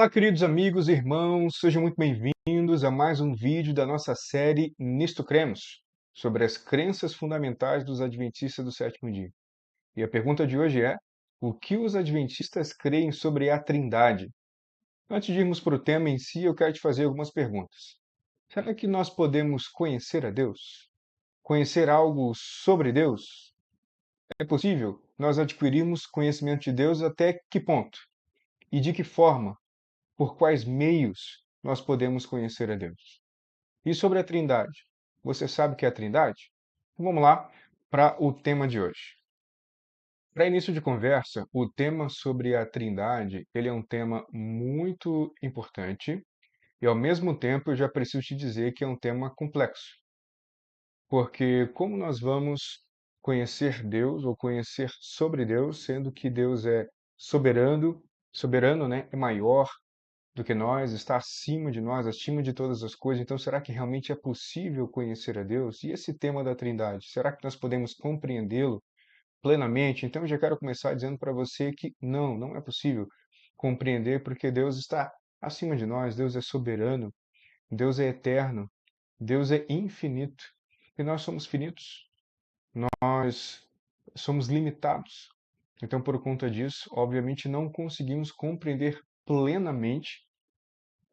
Olá, queridos amigos e irmãos, sejam muito bem-vindos a mais um vídeo da nossa série Nisto Cremos, sobre as crenças fundamentais dos Adventistas do sétimo dia. E a pergunta de hoje é: o que os Adventistas creem sobre a Trindade? Antes de irmos para o tema em si, eu quero te fazer algumas perguntas. Será que nós podemos conhecer a Deus? Conhecer algo sobre Deus? É possível nós adquirirmos conhecimento de Deus até que ponto? E de que forma? Por quais meios nós podemos conhecer a Deus? E sobre a Trindade? Você sabe o que é a Trindade? Então vamos lá para o tema de hoje. Para início de conversa, o tema sobre a Trindade, ele é um tema muito importante e ao mesmo tempo eu já preciso te dizer que é um tema complexo. Porque como nós vamos conhecer Deus ou conhecer sobre Deus, sendo que Deus é soberano, né? É maior do que nós, está acima de nós, acima de todas as coisas. Então, será que realmente é possível conhecer a Deus? E esse tema da Trindade, será que nós podemos compreendê-lo plenamente? Então, eu já quero começar dizendo para você que não é possível compreender, porque Deus está acima de nós, Deus é soberano, Deus é eterno, Deus é infinito. E nós somos finitos, nós somos limitados. Então, por conta disso, obviamente não conseguimos compreender plenamente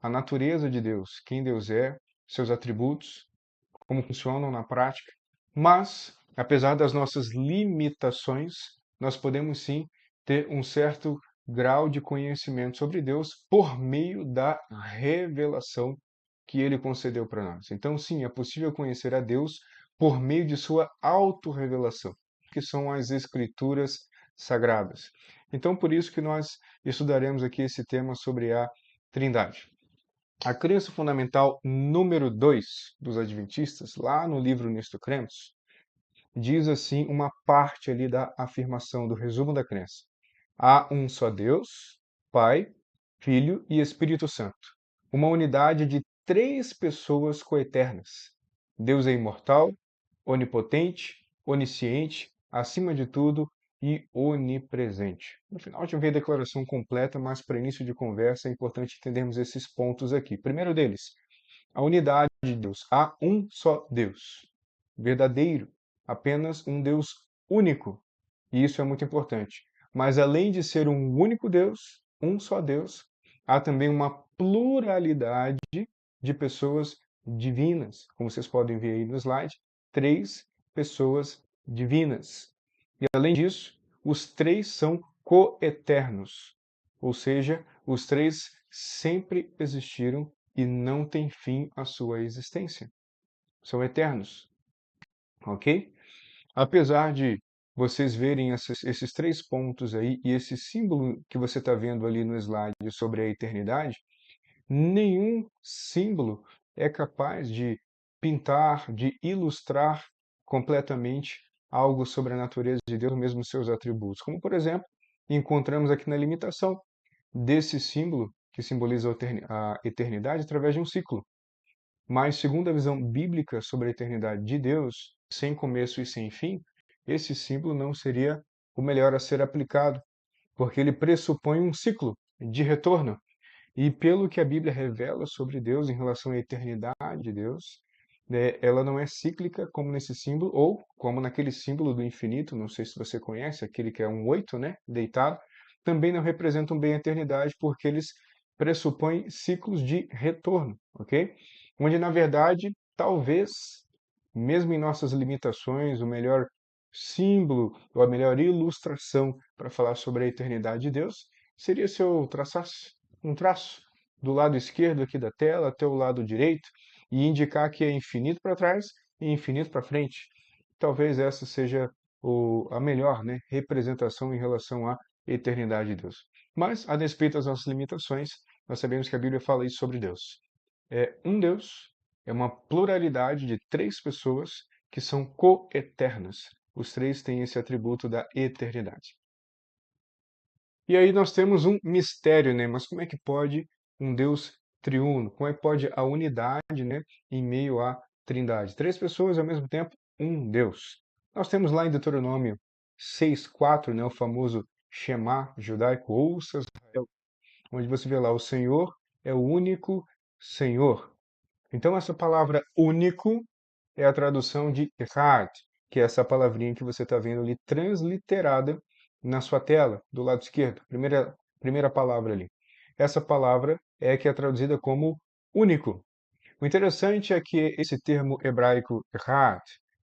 a natureza de Deus, quem Deus é, seus atributos, como funcionam na prática. Mas, apesar das nossas limitações, nós podemos sim ter um certo grau de conhecimento sobre Deus por meio da revelação que ele concedeu para nós. Então, sim, é possível conhecer a Deus por meio de sua autorrevelação, que são as Escrituras Sagradas. Então, por isso que nós estudaremos aqui esse tema sobre a Trindade. A crença fundamental número 2 dos Adventistas, lá no livro Nisto Cremos, diz assim uma parte ali da afirmação, do resumo da crença. Há um só Deus, Pai, Filho e Espírito Santo. Uma unidade de três pessoas coeternas. Deus é imortal, onipotente, onisciente, acima de tudo e onipresente. No final a gente vê a declaração completa, mas para início de conversa é importante entendermos esses pontos aqui. Primeiro deles, a unidade de Deus. Há um só Deus, verdadeiro, apenas um Deus único. E isso é muito importante. Mas além de ser um único Deus, um só Deus, há também uma pluralidade de pessoas divinas. Como vocês podem ver aí no slide, três pessoas divinas. E além disso, os três são coeternos, ou seja, os três sempre existiram e não tem fim a sua existência. São eternos, ok? Apesar de vocês verem esses três pontos aí e esse símbolo que você está vendo ali no slide sobre a eternidade, nenhum símbolo é capaz de pintar, de ilustrar completamente algo sobre a natureza de Deus, mesmo seus atributos. Como, por exemplo, encontramos aqui na limitação desse símbolo que simboliza a eternidade através de um ciclo. Mas, segundo a visão bíblica sobre a eternidade de Deus, sem começo e sem fim, esse símbolo não seria o melhor a ser aplicado, porque ele pressupõe um ciclo de retorno. E pelo que a Bíblia revela sobre Deus em relação à eternidade de Deus, né, ela não é cíclica como nesse símbolo, ou como naquele símbolo do infinito, não sei se você conhece, aquele que é um 8, né, deitado, também não representam bem a eternidade, porque eles pressupõem ciclos de retorno, ok? Onde, na verdade, talvez, mesmo em nossas limitações, o melhor símbolo ou a melhor ilustração para falar sobre a eternidade de Deus seria se eu traçasse um traço do lado esquerdo aqui da tela até o lado direito e indicar que é infinito para trás e infinito para frente. Talvez essa seja a melhor, né, representação em relação à eternidade de Deus. Mas, a despeito das nossas limitações, nós sabemos que a Bíblia fala isso sobre Deus. É um Deus, é uma pluralidade de três pessoas que são coeternas. Os três têm esse atributo da eternidade. E aí nós temos um mistério, né? Mas como é que pode um Deus triuno? Como é que pode a unidade, né, em meio à Trindade? Três pessoas ao mesmo tempo, um Deus. Nós temos lá em Deuteronômio 6:4, né, o famoso Shema judaico, ouça Israel. onde você vê lá o Senhor é o único Senhor. Então, essa palavra único é a tradução de Echad, que é essa palavrinha que você está vendo ali transliterada na sua tela, do lado esquerdo, primeira palavra ali. Essa palavra é que é traduzida como único. O interessante é que esse termo hebraico Echad,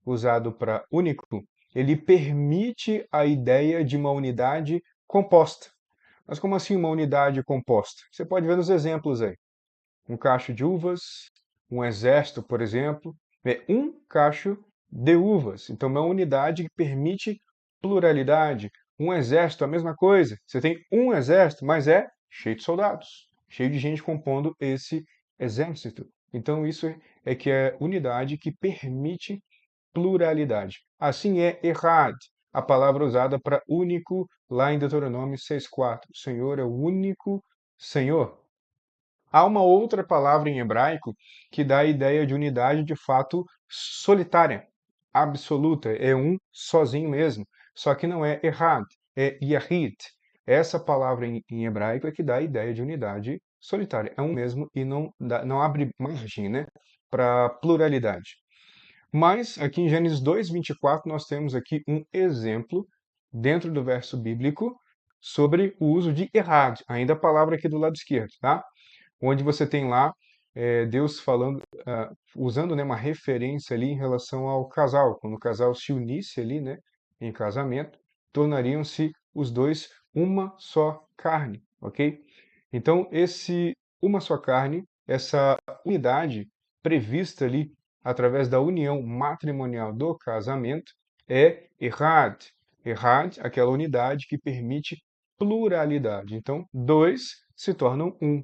usado para único, ele permite a ideia de uma unidade composta. Mas como assim uma unidade composta? Você pode ver nos exemplos aí. Um cacho de uvas, um exército, por exemplo, é um cacho de uvas. Então, é uma unidade que permite pluralidade. Um exército, a mesma coisa. Você tem um exército, mas é cheio de soldados, cheio de gente compondo esse exército. Então, isso é que é unidade que permite pluralidade. Assim é errad, a palavra usada para único lá em Deuteronômio 6,4. O Senhor é o único Senhor. Há uma outra palavra em hebraico que dá a ideia de unidade de fato solitária, absoluta, é um sozinho mesmo. Só que não é errad, é yahid. Essa palavra em hebraico é que dá a ideia de unidade solitária. É um mesmo e não abre margem, né, para pluralidade. Mas aqui em Gênesis 2:24 nós temos aqui um exemplo dentro do verso bíblico sobre o uso de errad, ainda a palavra aqui do lado esquerdo, tá? Onde você tem lá Deus falando, usando, né, uma referência ali em relação ao casal. Quando o casal se unisse ali, né, em casamento, tornariam-se os dois uma só carne, ok? Então, esse uma só carne, essa unidade prevista ali através da união matrimonial do casamento, é errad. Errad, aquela unidade que permite pluralidade. Então, dois se tornam um.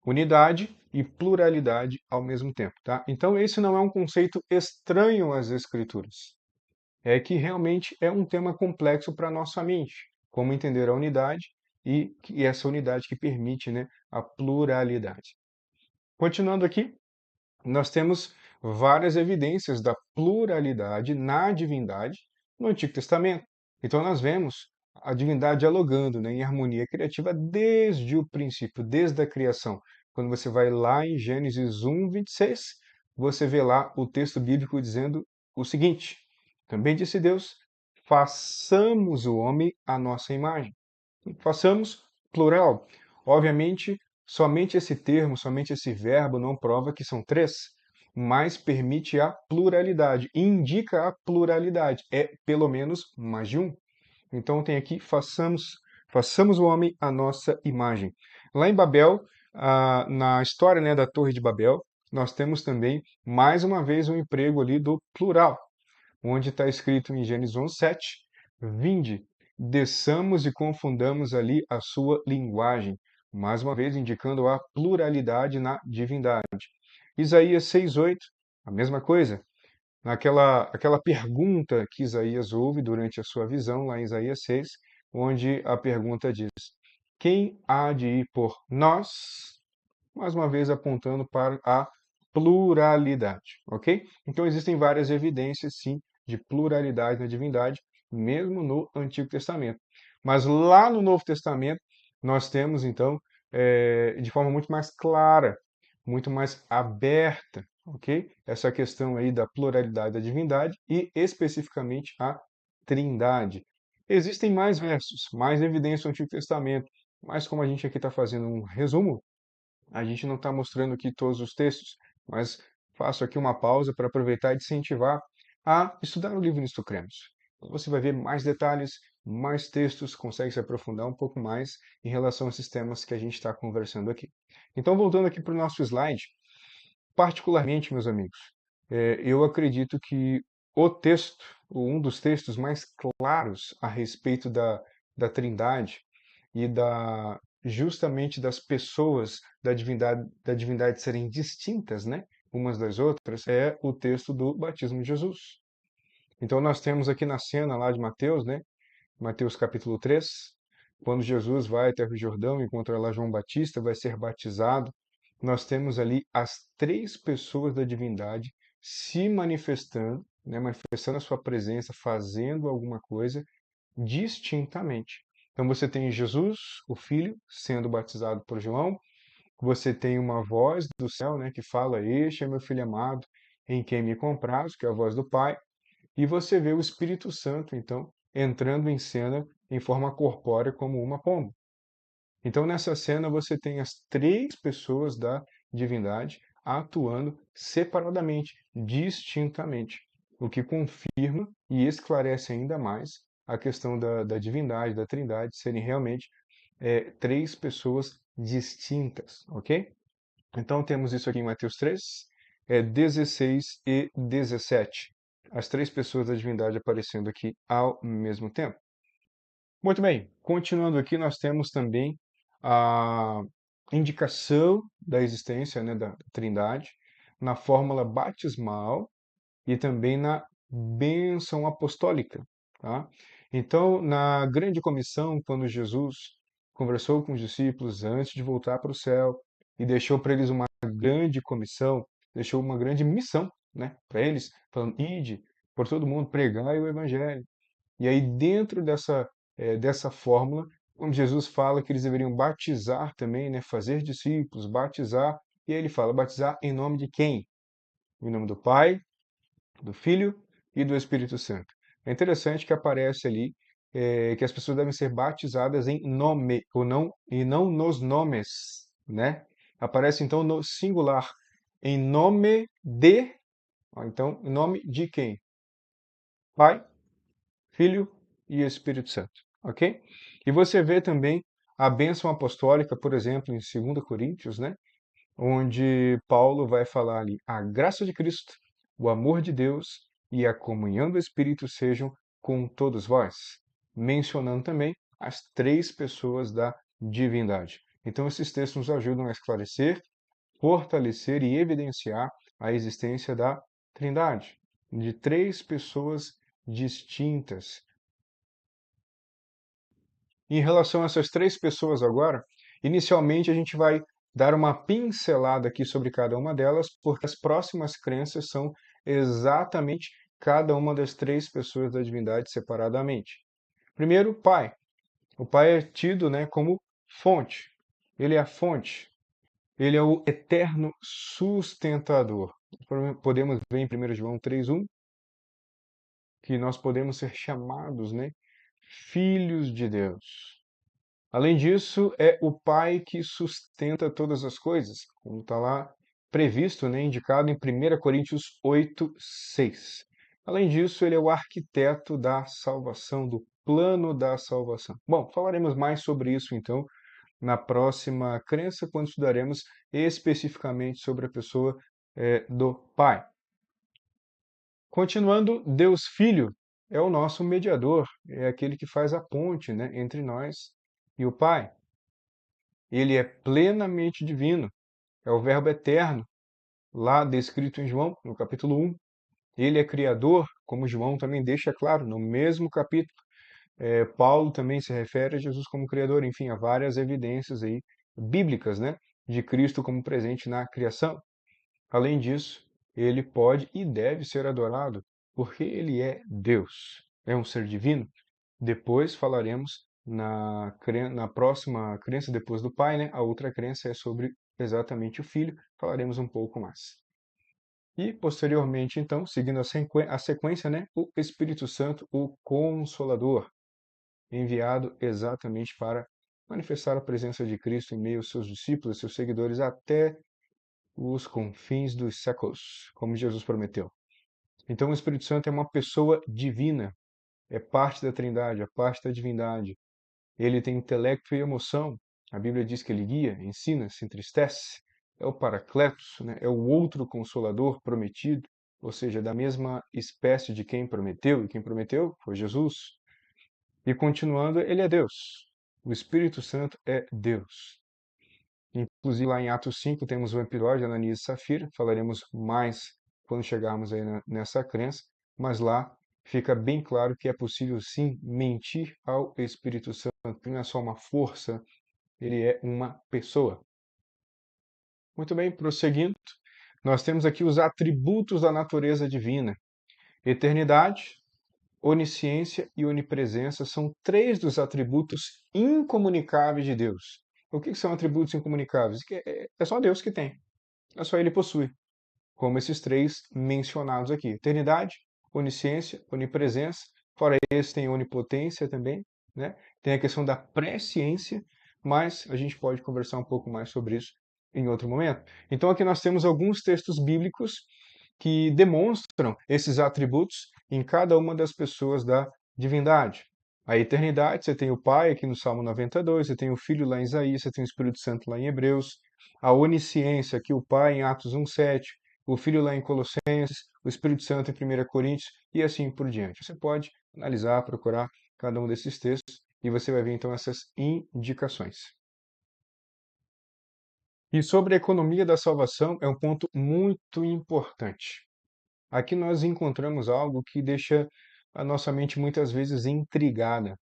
Unidade e pluralidade ao mesmo tempo, tá? Então, esse não é um conceito estranho às Escrituras. É que realmente é um tema complexo para a nossa mente. Como entender a unidade e essa unidade que permite, né, a pluralidade. Continuando aqui, nós temos várias evidências da pluralidade na divindade no Antigo Testamento. Então, nós vemos a divindade dialogando, né, em harmonia criativa desde o princípio, desde a criação. Quando você vai lá em Gênesis 1:26, você vê lá o texto bíblico dizendo o seguinte: Também disse Deus, façamos o homem à nossa imagem. Façamos plural. Obviamente, somente esse termo, somente esse verbo não prova que são três, mas permite a pluralidade, indica a pluralidade. É pelo menos mais de um. Então tem aqui, façamos o homem à nossa imagem. Lá em Babel, na história, né, da Torre de Babel, nós temos também, mais uma vez, um emprego ali do plural, onde está escrito em Gênesis 11:7, vinde, desçamos e confundamos ali a sua linguagem, mais uma vez indicando a pluralidade na divindade. Isaías 6:8, a mesma coisa. Aquela pergunta que Isaías ouve durante a sua visão, lá em Isaías 6, onde a pergunta diz: Quem há de ir por nós? Mais uma vez apontando para a pluralidade, ok? Então existem várias evidências, sim, de pluralidade na divindade, mesmo no Antigo Testamento. Mas lá no Novo Testamento, nós temos, então, de forma muito mais clara, muito mais aberta, ok? Essa questão aí da pluralidade da divindade e especificamente a Trindade. Existem mais versos, mais evidências no Antigo Testamento, mas como a gente aqui está fazendo um resumo, a gente não está mostrando aqui todos os textos, mas faço aqui uma pausa para aproveitar e incentivar a estudar o livro Nisto Cremos. Você vai ver mais detalhes, mais textos, consegue se aprofundar um pouco mais em relação a esses temas que a gente está conversando aqui. Então, voltando aqui para o nosso slide, particularmente, meus amigos, eu acredito que o texto, ou um dos textos mais claros a respeito da Trindade e justamente das pessoas da divindade serem distintas, né, umas das outras, é o texto do batismo de Jesus. Então nós temos aqui na cena lá de Mateus, né, Mateus capítulo 3, quando Jesus vai até o Rio Jordão, encontra lá João Batista, vai ser batizado, nós temos ali as três pessoas da divindade se manifestando, né, manifestando a sua presença, fazendo alguma coisa distintamente. Então você tem Jesus, o Filho, sendo batizado por João, você tem uma voz do céu, né, que fala: Este é meu Filho amado, em quem me comprazo, que é a voz do Pai, e você vê o Espírito Santo, então, entrando em cena em forma corpórea como uma pomba. Então, nessa cena, você tem as três pessoas da divindade atuando separadamente, distintamente, o que confirma e esclarece ainda mais a questão da divindade, da trindade, serem realmente três pessoas distintas, ok? Então, temos isso aqui em Mateus 3, 16 e 17. As três pessoas da divindade aparecendo aqui ao mesmo tempo. Muito bem, continuando aqui, nós temos também a indicação da existência, né, da Trindade na fórmula batismal e também na bênção apostólica, tá? Então, na grande comissão, quando Jesus conversou com os discípulos antes de voltar para o céu e deixou para eles uma grande comissão, deixou uma grande missão, né, para eles, falando: ide por todo mundo, pregai o evangelho. E aí, dentro dessa fórmula, onde Jesus fala que eles deveriam batizar também, né, fazer discípulos, batizar, e aí ele fala: batizar em nome de quem? Em nome do Pai, do Filho e do Espírito Santo. É interessante que aparece ali que as pessoas devem ser batizadas em nome, ou não, e não nos nomes, né? Aparece então no singular, em nome de, ó, então, em nome de quem? Pai, Filho e Espírito Santo, ok? E você vê também a bênção apostólica, por exemplo, em 2 Coríntios, né? Onde Paulo vai falar ali: a graça de Cristo, o amor de Deus e a comunhão do Espírito sejam com todos vós, mencionando também as três pessoas da divindade. Então, esses textos nos ajudam a esclarecer, fortalecer e evidenciar a existência da Trindade, de três pessoas distintas. Em relação a essas três pessoas agora, inicialmente a gente vai dar uma pincelada aqui sobre cada uma delas, porque as próximas crenças são exatamente cada uma das três pessoas da divindade separadamente. Primeiro, o Pai. O Pai é tido, né, como fonte. Ele é a fonte. Ele é o eterno sustentador. Podemos ver em 1 João 3:1 que nós podemos ser chamados, né, filhos de Deus. Além disso, é o Pai que sustenta todas as coisas, como está lá previsto, né, indicado em 1 Coríntios 8:6. Além disso, ele é o arquiteto da salvação, do plano da salvação. Bom, falaremos mais sobre isso então na próxima crença, quando estudaremos especificamente sobre a pessoa do Pai. Continuando, Deus Filho é o nosso mediador, é aquele que faz a ponte, né, entre nós e o Pai. Ele é plenamente divino, é o Verbo eterno, lá descrito em João, no capítulo 1. Ele é criador, como João também deixa claro, no mesmo capítulo. Paulo também se refere a Jesus como criador. Enfim, há várias evidências aí bíblicas, né, de Cristo como presente na criação. Além disso, ele pode e deve ser adorado, porque ele é Deus, é um ser divino. Depois falaremos na próxima crença depois do Pai, né? A outra crença é sobre exatamente o Filho, falaremos um pouco mais. E posteriormente, então, seguindo a sequência, né? O Espírito Santo, o Consolador, enviado exatamente para manifestar a presença de Cristo em meio aos seus discípulos, seus seguidores, até os confins dos séculos, como Jesus prometeu. Então, o Espírito Santo é uma pessoa divina, é parte da Trindade, é parte da divindade. Ele tem intelecto e emoção. A Bíblia diz que ele guia, ensina, se entristece. É o Paracletos, né? É o outro consolador prometido, ou seja, da mesma espécie de quem prometeu, e quem prometeu foi Jesus. E continuando, ele é Deus. O Espírito Santo é Deus. Inclusive, lá em Atos 5 temos o episódio de Ananias e Safira, falaremos mais quando chegarmos aí nessa crença, mas lá fica bem claro que é possível sim mentir ao Espírito Santo. Ele não é só uma força, ele é uma pessoa. Muito bem, prosseguindo, nós temos aqui os atributos da natureza divina: eternidade, onisciência e onipresença são três dos atributos incomunicáveis de Deus. O que são atributos incomunicáveis? Que é só Deus que tem, é só Ele possui, como esses três mencionados aqui: eternidade, onisciência, onipresença. Fora esse, tem onipotência também, né? Tem a questão da presciência, mas a gente pode conversar um pouco mais sobre isso em outro momento. Então, aqui nós temos alguns textos bíblicos que demonstram esses atributos em cada uma das pessoas da divindade. A eternidade, você tem o Pai aqui no Salmo 92, você tem o Filho lá em Isaías, você tem o Espírito Santo lá em Hebreus. A onisciência, aqui o Pai em Atos 1:7, o Filho lá em Colossenses, o Espírito Santo em 1 Coríntios e assim por diante. Você pode analisar, procurar cada um desses textos e você vai ver então essas indicações. E sobre a economia da salvação é um ponto muito importante. Aqui nós encontramos algo que deixa a nossa mente muitas vezes intrigada,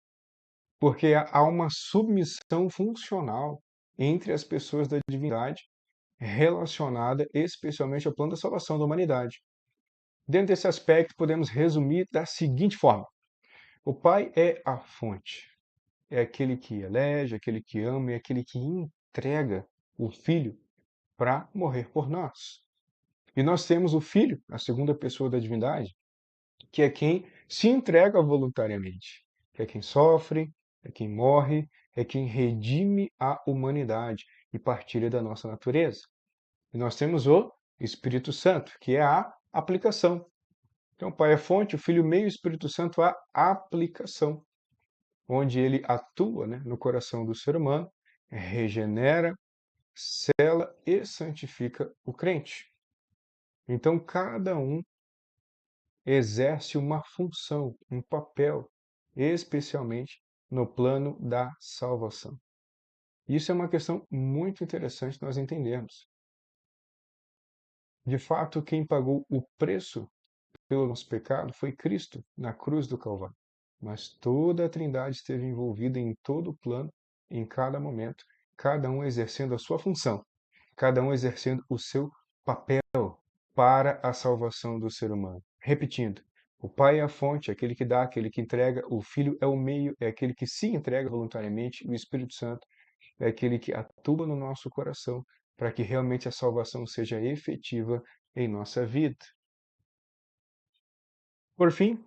porque há uma submissão funcional entre as pessoas da divindade relacionada especialmente ao plano da salvação da humanidade. Dentro desse aspecto, podemos resumir da seguinte forma: o Pai é a fonte, é aquele que elege, aquele que ama, é aquele que entrega o Filho para morrer por nós. E nós temos o Filho, a segunda pessoa da divindade, que é quem se entrega voluntariamente, que é quem sofre, é quem morre, é quem redime a humanidade e partilha da nossa natureza. E nós temos o Espírito Santo, que é a aplicação. Então, o Pai é a fonte, o Filho meio, o Espírito Santo a aplicação, onde ele atua, né, no coração do ser humano, regenera, sela e santifica o crente. Então, cada um exerce uma função, um papel, especialmente no plano da salvação. Isso é uma questão muito interessante nós entendermos. De fato, quem pagou o preço pelo nosso pecado foi Cristo na cruz do Calvário. Mas toda a Trindade esteve envolvida em todo o plano, em cada momento, cada um exercendo a sua função, cada um exercendo o seu papel para a salvação do ser humano. Repetindo, o Pai é a fonte, aquele que dá, aquele que entrega, o Filho é o meio, é aquele que se entrega voluntariamente, o Espírito Santo é aquele que atua no nosso coração para que realmente a salvação seja efetiva em nossa vida. Por fim,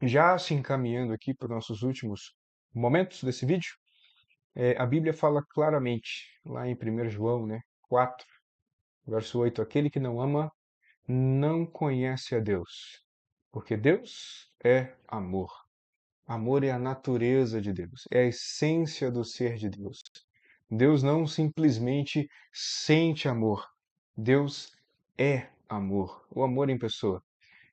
já se encaminhando aqui para os nossos últimos momentos desse vídeo, a Bíblia fala claramente, lá em 1 João, né, 4, verso 8, aquele que não ama não conhece a Deus, porque Deus é amor. Amor é a natureza de Deus, é a essência do ser de Deus. Deus não simplesmente sente amor, Deus é amor, o amor em pessoa.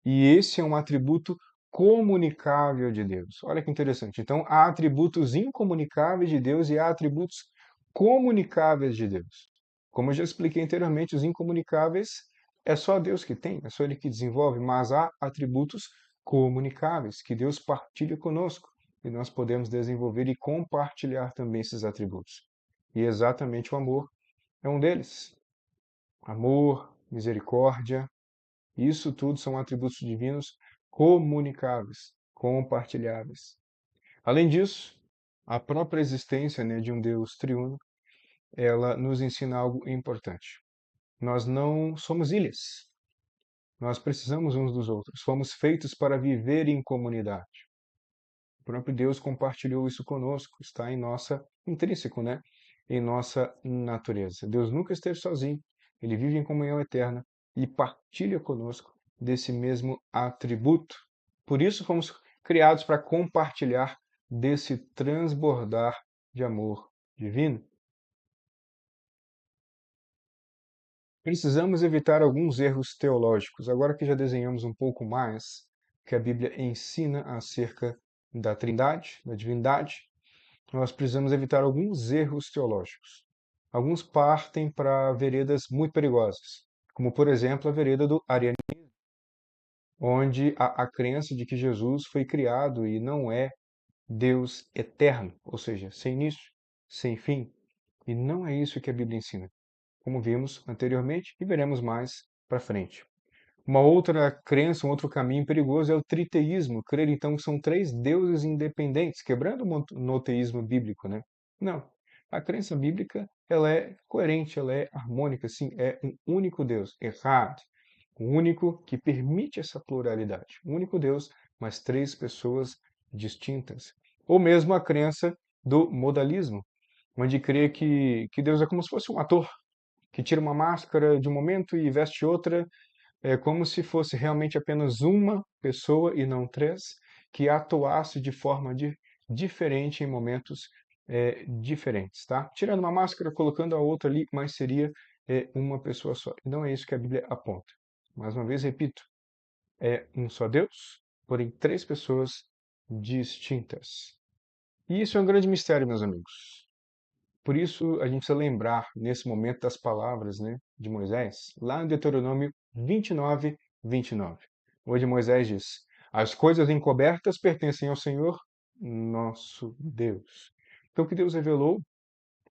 E esse é um atributo comunicável de Deus. Olha que interessante. Então, há atributos incomunicáveis de Deus e há atributos comunicáveis de Deus. Como eu já expliquei anteriormente, os incomunicáveis é só Deus que tem, é só Ele que desenvolve, mas há atributos comunicáveis que Deus partilha conosco e nós podemos desenvolver e compartilhar também esses atributos. E exatamente o amor é um deles. Amor, misericórdia, isso tudo são atributos divinos comunicáveis, compartilháveis. Além disso, a própria existência, né, de um Deus triuno, ela nos ensina algo importante. Nós não somos ilhas. Nós precisamos uns dos outros. Fomos feitos para viver em comunidade. O próprio Deus compartilhou isso conosco, está em nossa intrínseco, né? Em nossa natureza. Deus nunca esteve sozinho. Ele vive em comunhão eterna e partilha conosco desse mesmo atributo. Por isso fomos criados para compartilhar desse transbordar de amor divino. Precisamos evitar alguns erros teológicos, agora que já desenhamos um pouco mais que a Bíblia ensina acerca da Trindade, da divindade, nós precisamos evitar alguns erros teológicos. Alguns partem para veredas muito perigosas, como por exemplo a vereda do arianismo, onde a crença de que Jesus foi criado e não é Deus eterno, ou seja, sem início, sem fim. E não é isso que a Bíblia ensina, como vimos anteriormente e veremos mais para frente. Uma outra crença, um outro caminho perigoso é o triteísmo, crer então que são três deuses independentes, quebrando o monoteísmo bíblico, né? Não. A crença bíblica, ela é coerente, ela é harmônica, sim, é um único Deus. Errado. O único que permite essa pluralidade. Um único Deus, mas três pessoas distintas. Ou mesmo a crença do modalismo, onde crê que Deus é como se fosse um ator, que tira uma máscara de um momento e veste outra, é como se fosse realmente apenas uma pessoa e não três, que atuasse de forma diferente em momentos diferentes, tá? Tirando uma máscara, colocando a outra ali, mas seria uma pessoa só. E não é isso que a Bíblia aponta. Mais uma vez, repito, é um só Deus, porém três pessoas distintas. E isso é um grande mistério, meus amigos. Por isso, a gente precisa lembrar, nesse momento, das palavras, né, de Moisés, lá em Deuteronômio 29, 29. Onde Moisés diz: As coisas encobertas pertencem ao Senhor, nosso Deus. Então, o que Deus revelou,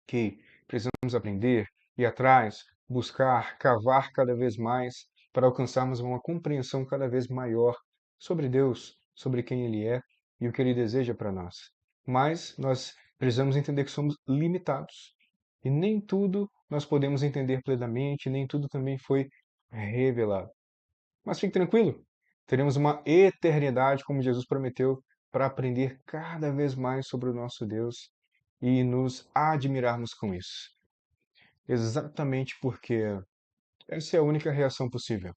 que precisamos aprender, ir atrás, buscar, cavar cada vez mais, para alcançarmos uma compreensão cada vez maior sobre Deus, sobre quem Ele é e o que Ele deseja para nós. Mas nós precisamos entender que somos limitados. E nem tudo nós podemos entender plenamente, nem tudo também foi revelado. Mas fique tranquilo, teremos uma eternidade, como Jesus prometeu, para aprender cada vez mais sobre o nosso Deus e nos admirarmos com isso. Exatamente porque essa é a única reação possível.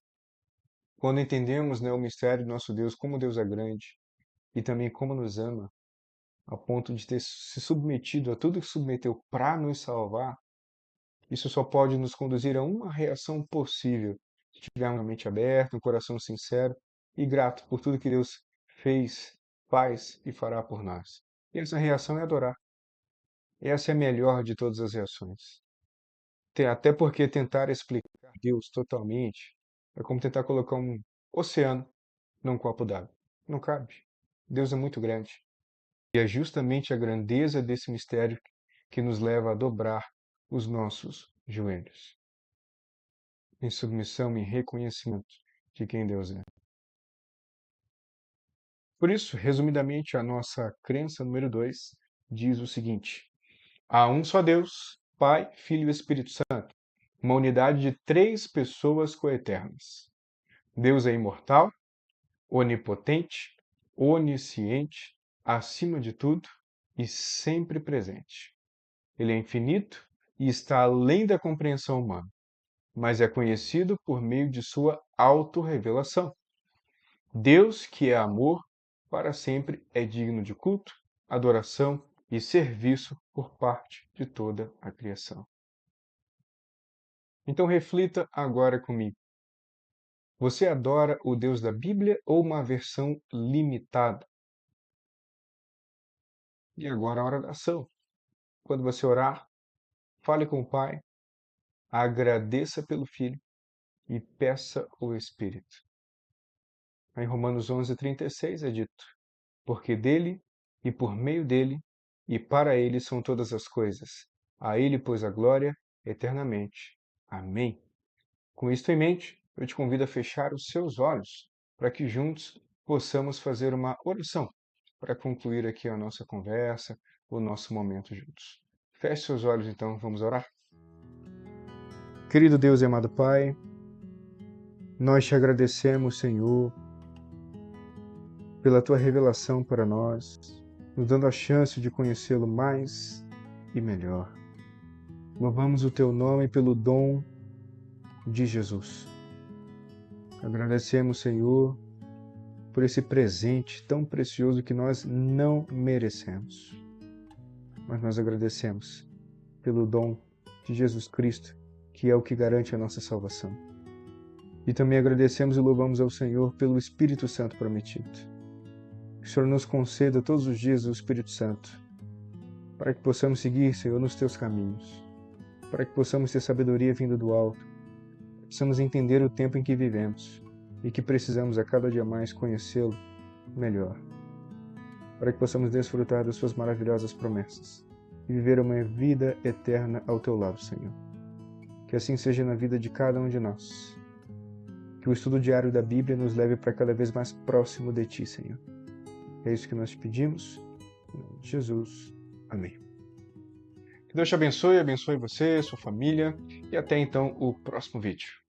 Quando entendemos, né, o mistério do nosso Deus, como Deus é grande e também como nos ama, a ponto de ter se submetido a tudo que submeteu para nos salvar, isso só pode nos conduzir a uma reação possível, se tivermos a mente aberta, um coração sincero e grato por tudo que Deus fez, faz e fará por nós. E essa reação é adorar. Essa é a melhor de todas as reações. Até porque tentar explicar Deus totalmente é como tentar colocar um oceano num copo d'água. Não cabe. Deus é muito grande. E é justamente a grandeza desse mistério que nos leva a dobrar os nossos joelhos, em submissão e reconhecimento de quem Deus é. Por isso, resumidamente, a nossa crença número 2 diz o seguinte: há um só Deus, Pai, Filho e Espírito Santo, uma unidade de três pessoas coeternas. Deus é imortal, onipotente, onisciente, acima de tudo e sempre presente. Ele é infinito e está além da compreensão humana, mas é conhecido por meio de sua autorrevelação. Deus, que é amor, para sempre é digno de culto, adoração e serviço por parte de toda a criação. Então reflita agora comigo. Você adora o Deus da Bíblia ou uma versão limitada? E agora a hora da ação. Quando você orar, fale com o Pai, agradeça pelo Filho e peça o Espírito. Em Romanos 11:36 é dito: Porque dele, e por meio dele, e para ele são todas as coisas. A ele, pois, a glória eternamente. Amém. Com isto em mente, eu te convido a fechar os seus olhos, para que juntos possamos fazer uma oração, para concluir aqui a nossa conversa, o nosso momento juntos. Feche seus olhos então, vamos orar? Querido Deus e amado Pai, nós te agradecemos, Senhor, pela tua revelação para nós, nos dando a chance de conhecê-lo mais e melhor. Louvamos o teu nome pelo dom de Jesus. Agradecemos, Senhor, por esse presente tão precioso que nós não merecemos. Mas nós agradecemos pelo dom de Jesus Cristo, que é o que garante a nossa salvação. E também agradecemos e louvamos ao Senhor pelo Espírito Santo prometido. Que o Senhor nos conceda todos os dias o Espírito Santo, para que possamos seguir, Senhor, nos teus caminhos, para que possamos ter sabedoria vinda do alto, possamos entender o tempo em que vivemos e que precisamos a cada dia mais conhecê-lo melhor, para que possamos desfrutar das suas maravilhosas promessas e viver uma vida eterna ao teu lado, Senhor. Que assim seja na vida de cada um de nós. Que o estudo diário da Bíblia nos leve para cada vez mais próximo de Ti, Senhor. É isso que nós te pedimos. Em nome de Jesus. Amém. Que Deus te abençoe você, sua família, e até então o próximo vídeo.